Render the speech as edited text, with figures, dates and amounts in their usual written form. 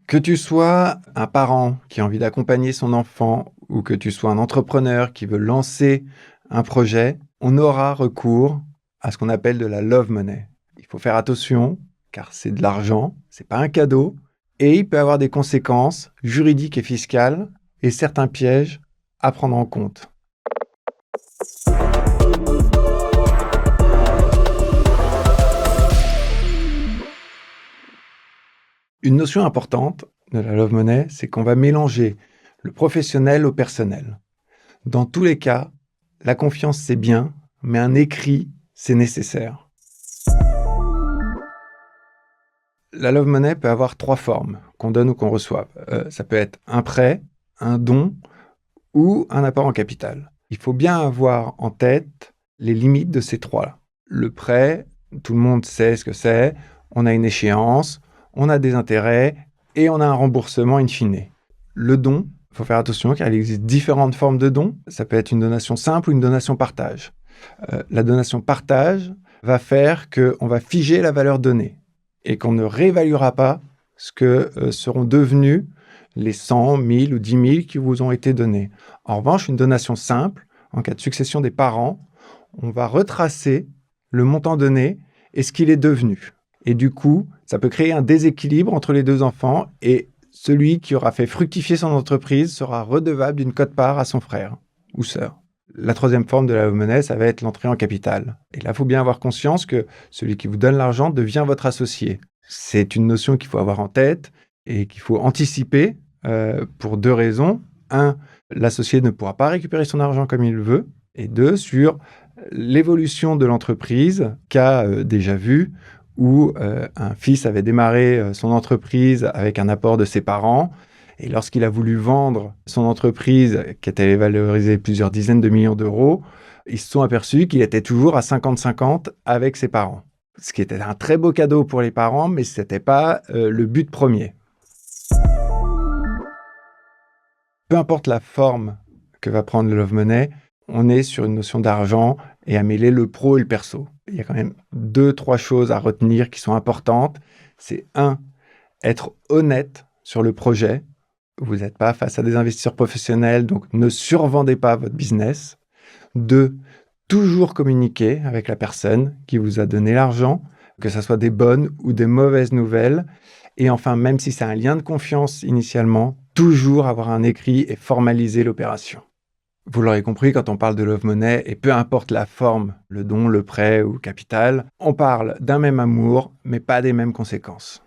Que tu sois un parent qui a envie d'accompagner son enfant ou que tu sois un entrepreneur qui veut lancer un projet, on aura recours à ce qu'on appelle de la love money. Il faut faire attention car c'est de l'argent, c'est pas un cadeau et il peut avoir des conséquences juridiques et fiscales et certains pièges à prendre en compte. Une notion importante de la love money, c'est qu'on va mélanger le professionnel au personnel. Dans tous les cas, la confiance c'est bien, mais un écrit c'est nécessaire. La love money peut avoir 3 formes, qu'on donne ou qu'on reçoive. Ça peut être un prêt, un don ou un apport en capital. Il faut bien avoir en tête les limites de ces 3-là. Le prêt, tout le monde sait ce que c'est, on a une échéance, on a des intérêts et on a un remboursement in fine. Le don, il faut faire attention car il existe différentes formes de dons. Ça peut être une donation simple ou une donation partage. La donation partage va faire qu'on va figer la valeur donnée et qu'on ne réévaluera pas ce que seront devenus les 100, 1000 ou 10 000 qui vous ont été donnés. En revanche, une donation simple, en cas de succession des parents, on va retracer le montant donné et ce qu'il est devenu. Et du coup, ça peut créer un déséquilibre entre les deux enfants et celui qui aura fait fructifier son entreprise sera redevable d'une quote-part à son frère ou sœur. La troisième forme de la love money, ça va être l'entrée en capital. Et là, il faut bien avoir conscience que celui qui vous donne l'argent devient votre associé. C'est une notion qu'il faut avoir en tête et qu'il faut anticiper pour 2 raisons. 1, l'associé ne pourra pas récupérer son argent comme il le veut. Et 2, sur l'évolution de l'entreprise qu'a déjà vu où un fils avait démarré son entreprise avec un apport de ses parents. Et lorsqu'il a voulu vendre son entreprise, qui était valorisée plusieurs dizaines de millions d'euros, ils se sont aperçus qu'il était toujours à 50-50 avec ses parents. Ce qui était un très beau cadeau pour les parents, mais ce n'était pas le but premier. Peu importe la forme que va prendre le love money, on est sur une notion d'argent et à mêler le pro et le perso. Il y a quand même 2-3 choses à retenir qui sont importantes. C'est 1, être honnête sur le projet. Vous n'êtes pas face à des investisseurs professionnels, donc ne survendez pas votre business. 2, toujours communiquer avec la personne qui vous a donné l'argent, que ce soit des bonnes ou des mauvaises nouvelles. Et enfin, même si c'est un lien de confiance initialement, toujours avoir un écrit et formaliser l'opération. Vous l'aurez compris, quand on parle de love money, et peu importe la forme, le don, le prêt ou le capital, on parle d'un même amour, mais pas des mêmes conséquences.